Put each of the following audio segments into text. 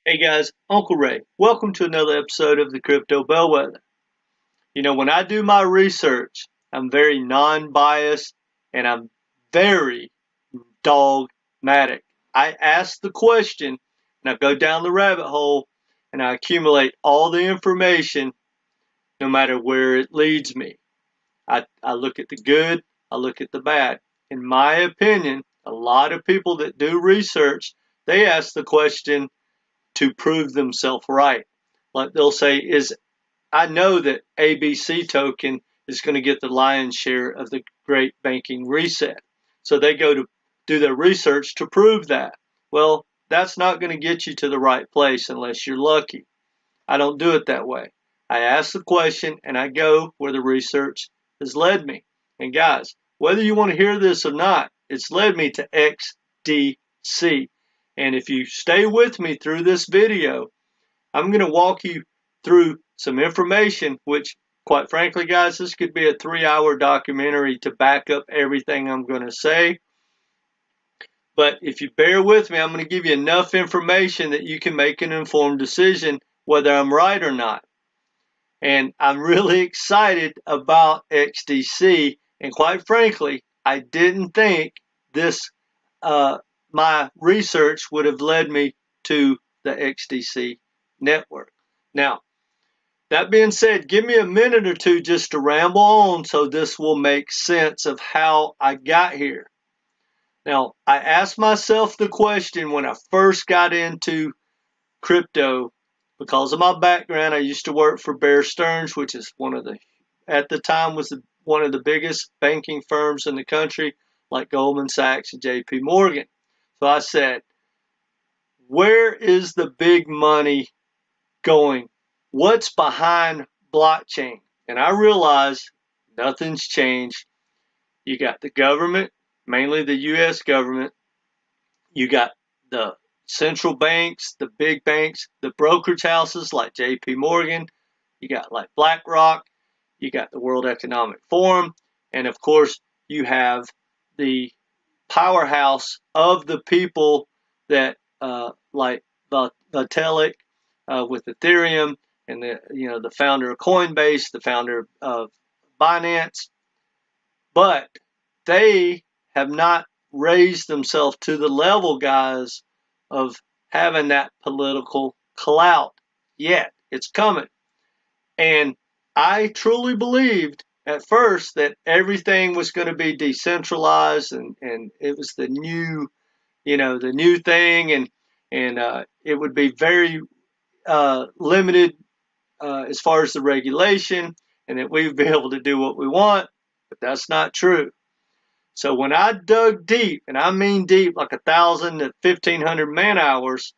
Hey guys, Uncle Ray. Welcome to another episode of the Crypto Bellwether. You know, when I do my research, I'm very non-biased and I'm very dogmatic. I ask the question and I go down the rabbit hole and I accumulate all the information no matter where it leads me. I look at the good, I look at the bad. In my opinion, a lot of people that do research, they ask the question to prove themselves right. Like they'll say, I know that ABC token is going to get the lion's share of the great banking reset. So they go to do their research to prove that. Well, that's not going to get you to the right place unless you're lucky. I don't do it that way. I ask the question and I go where the research has led me. And guys, whether you want to hear this or not, it's led me to XDC. And if you stay with me through this video, I'm going to walk you through some information, which, quite frankly, guys, this could be a 3-hour documentary to back up everything I'm going to say. But if you bear with me, I'm going to give you enough information that you can make an informed decision whether I'm right or not. And I'm really excited about XDC. And quite frankly, I didn't think this my research would have led me to the XDC network. Now, that being said, give me a minute or two just to ramble on so this will make sense of how I got here. Now, I asked myself the question when I first got into crypto because of my background. I used to work for Bear Stearns, which is at the time was one of the biggest banking firms in the country, like Goldman Sachs and JP Morgan. So I said, where is the big money going? What's behind blockchain? And I realized nothing's changed. You got the government, mainly the US government. You got the central banks, the big banks, the brokerage houses like JP Morgan. You got like BlackRock. You got the World Economic Forum. And of course, you have the powerhouse of the people that like Vitalik with Ethereum, and the founder of Coinbase, the founder of Binance, but they have not raised themselves to the level, guys, of having that political clout yet. It's coming. And I truly believed at first that everything was going to be decentralized and it was the new, the new thing, and it would be very limited as far as the regulation, and that we'd be able to do what we want, but that's not true. So when I dug deep, and I mean deep, like 1,000 to 1,500 man hours,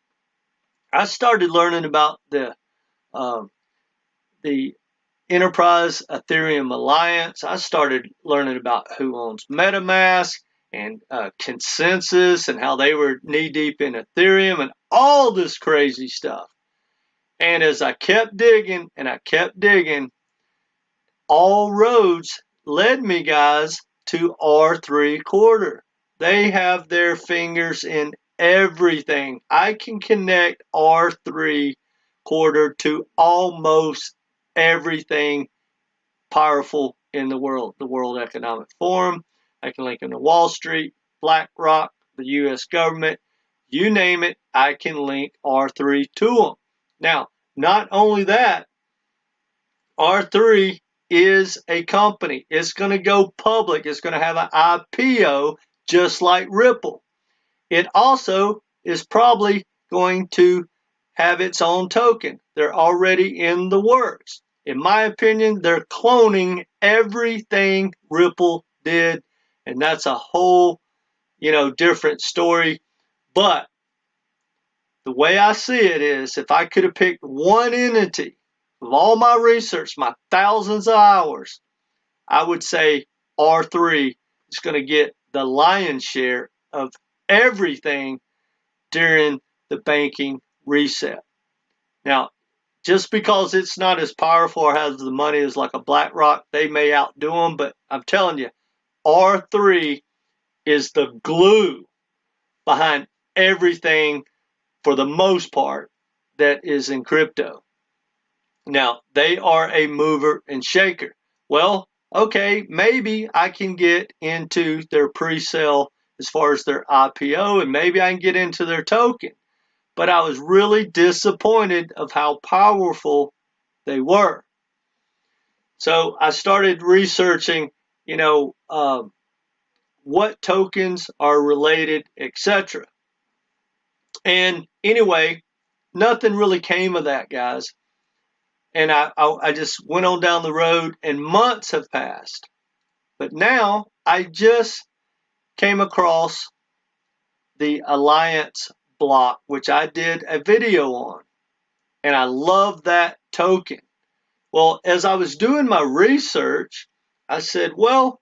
I started learning about the Enterprise Ethereum Alliance. I started learning about who owns MetaMask and Consensus and how they were knee-deep in Ethereum and all this crazy stuff. And as I kept digging and I kept digging, all roads led me, guys, to R3 Corda. They have their fingers in everything. I can connect R3 Corda to almost everything powerful in the world. The World Economic Forum. I can link them to Wall Street, BlackRock, the US government. You name it, I can link R3 to them. Now, not only that, R3 is a company. It's going to go public. It's going to have an IPO just like Ripple. It also is probably going to have its own token. They're already in the works. In my opinion, they're cloning everything Ripple did, and that's a whole, different story. But the way I see it is, if I could have picked one entity of all my research, my thousands of hours, I would say R3 is going to get the lion's share of everything during the banking reset. Now, just because it's not as powerful or has the money as like a BlackRock, they may outdo them, but I'm telling you, R3 is the glue behind everything for the most part that is in crypto. Now, they are a mover and shaker. Well, okay, maybe I can get into their pre-sale as far as their IPO, and maybe I can get into their token. But I was really disappointed of how powerful they were. So I started researching, what tokens are related, etc. And anyway, nothing really came of that, guys. And I just went on down the road, and months have passed. But now I just came across the Alliance block, which I did a video on. And I love that token. Well, as I was doing my research, I said, well,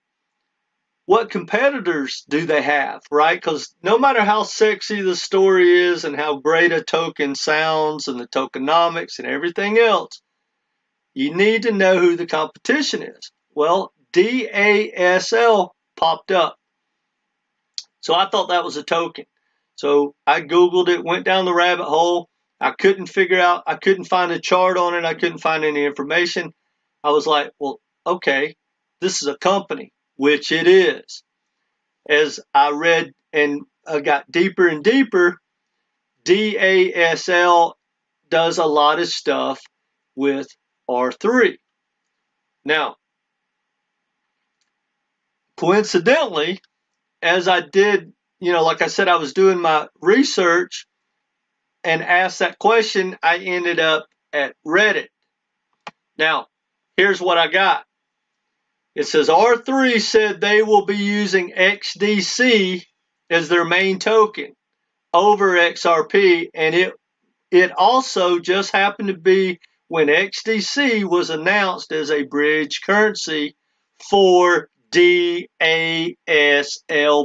what competitors do they have, right? Because no matter how sexy the story is and how great a token sounds and the tokenomics and everything else, you need to know who the competition is. Well, DASL popped up. So I thought that was a token. So I Googled it, went down the rabbit hole. I couldn't find a chart on it. I couldn't find any information. I was like, well, okay, this is a company, which it is. As I read and got deeper and deeper, DASL does a lot of stuff with R3. Now, coincidentally, as I did, like I said, I was doing my research and asked that question, I ended up at Reddit. Now, here's what I got. It says R3 said they will be using XDC as their main token over XRP, and it also just happened to be when XDC was announced as a bridge currency for DASL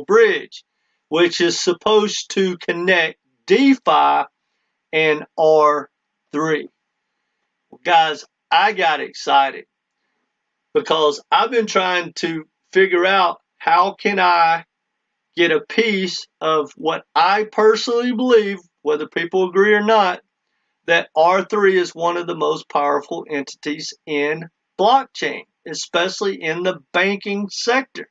bridge, which is supposed to connect DeFi and R3. Well, guys, I got excited because I've been trying to figure out how can I get a piece of what I personally believe, whether people agree or not, that R3 is one of the most powerful entities in blockchain, especially in the banking sector.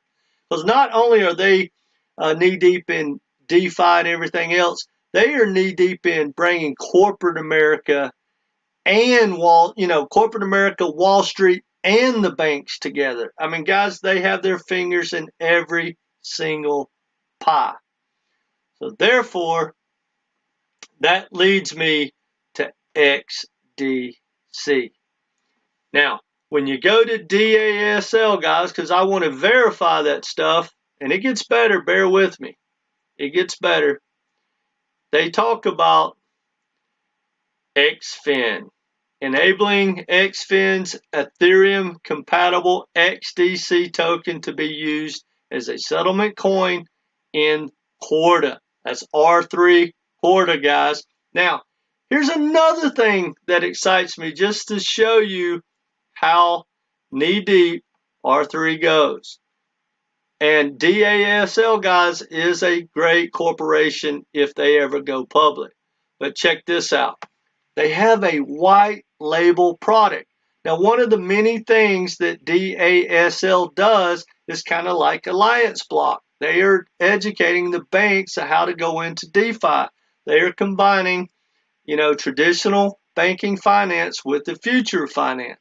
Because not only are they knee-deep in DeFi and everything else, they are knee-deep in bringing corporate America and corporate America, Wall Street, and the banks together. I mean, guys, they have their fingers in every single pie. So therefore, that leads me to XDC. Now, when you go to DASL, guys, because I want to verify that stuff, and it gets better, bear with me. It gets better. They talk about XinFin, enabling XinFin's Ethereum compatible XDC token to be used as a settlement coin in Corda. That's R3 Corda, guys. Now, here's another thing that excites me just to show you how knee-deep R3 goes. And DASL, guys, is a great corporation if they ever go public. But check this out. They have a white label product. Now, one of the many things that DASL does is kind of like Alliance Block. They are educating the banks on how to go into DeFi. They are combining, traditional banking finance with the future of finance.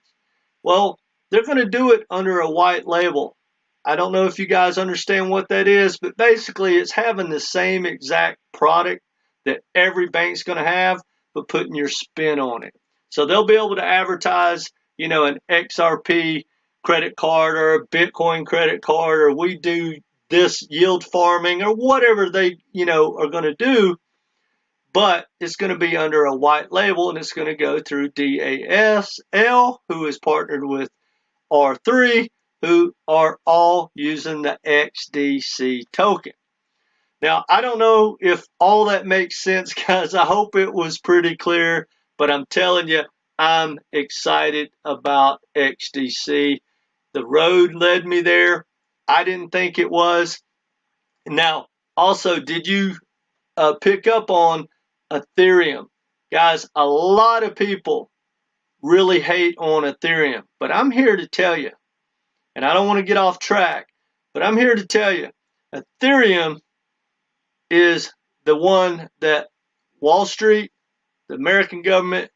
Well, they're going to do it under a white label. I don't know if you guys understand what that is, but basically it's having the same exact product that every bank's going to have, but putting your spin on it. So they'll be able to advertise, an XRP credit card or a Bitcoin credit card, or we do this yield farming or whatever they, are going to do. But it's going to be under a white label, and it's going to go through DASL, who is partnered with R3, who are all using the XDC token. Now, I don't know if all that makes sense, guys. I hope it was pretty clear, but I'm telling you, I'm excited about XDC. The road led me there. I didn't think it was. Now, also, did you pick up on Ethereum? Guys, a lot of people really hate on Ethereum, but I'm here to tell you, and I don't want to get off track, but I'm here to tell you, Ethereum is the one that Wall Street, the American government,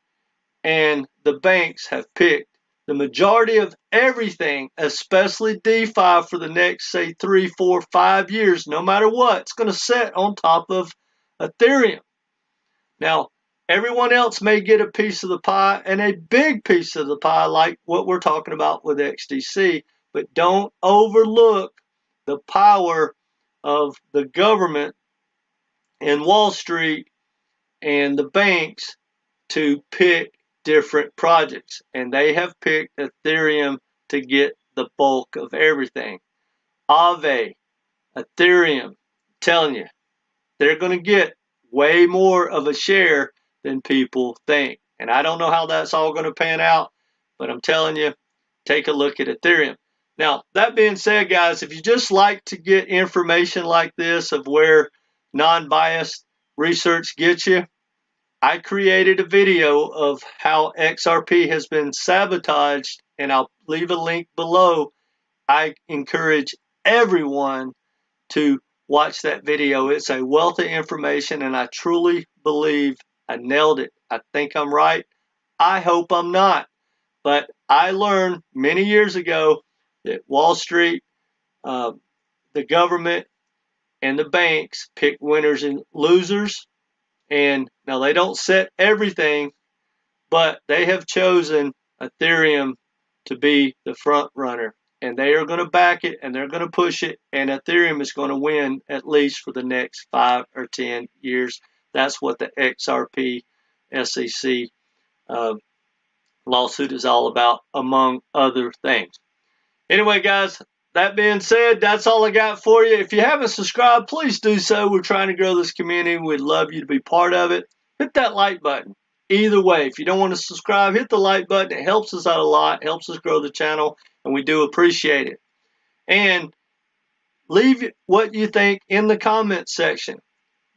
and the banks have picked. The majority of everything, especially DeFi for the next, say, 3, 4, 5 years, no matter what, it's going to sit on top of Ethereum. Now, everyone else may get a piece of the pie, and a big piece of the pie, like what we're talking about with XDC, but don't overlook the power of the government and Wall Street and the banks to pick different projects, and they have picked Ethereum to get the bulk of everything. Aave, Ethereum, telling you, they're going to get way more of a share than people think. And I don't know how that's all going to pan out, but I'm telling you, take a look at Ethereum. Now, that being said, guys, if you just like to get information like this of where non-biased research gets you, I created a video of how XRP has been sabotaged, and I'll leave a link below. I encourage everyone to watch that video. It's a wealth of information, and I truly believe I nailed it. I think I'm right. I hope I'm not. But I learned many years ago that Wall Street, the government, and the banks pick winners and losers. And now they don't set everything, but they have chosen Ethereum to be the front runner. And they are going to back it, and they're going to push it, and Ethereum is going to win at least for the next 5 or 10 years. That's what the XRP SEC lawsuit is all about, among other things. Anyway, guys, that being said, that's all I got for you. If you haven't subscribed, please do so. We're trying to grow this community. We'd love you to be part of it. Hit that like button. Either way, if you don't want to subscribe, hit the like button. It helps us out a lot, helps us grow the channel, and we do appreciate it. And leave what you think in the comments section.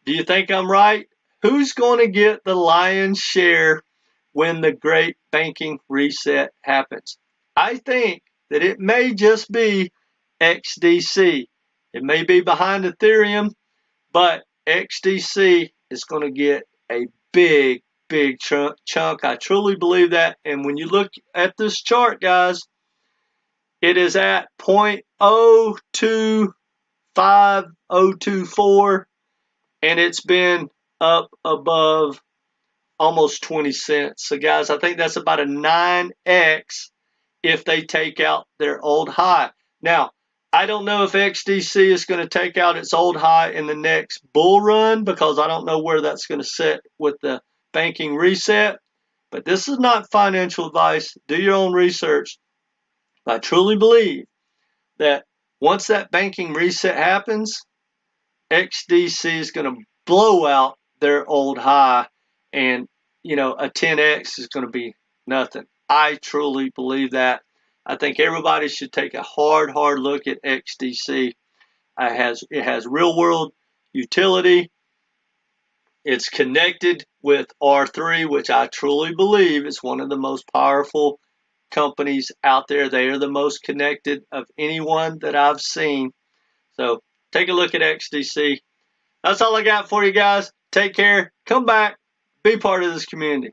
Do you think I'm right? Who's going to get the lion's share when the great banking reset happens? I think that it may just be XDC. It may be behind Ethereum, but XDC is going to get a big chunk. I truly believe that. And when you look at this chart, guys, it is at 0.025024, and it's been up above almost 20 cents. So, guys, I think that's about a 9x if they take out their old high. Now, I don't know if XDC is going to take out its old high in the next bull run, because I don't know where that's going to sit with the banking reset. But this is not financial advice. Do your own research. I truly believe that once that banking reset happens, XDC is going to blow out their old high, and a 10x is going to be nothing. I truly believe that. I think everybody should take a hard look at XDC. It has real world utility. It's connected with R3, which I truly believe is one of the most powerful companies out there. They are the most connected of anyone that I've seen. So take a look at XDC. That's all I got for you guys. Take care. Come back. Be part of this community.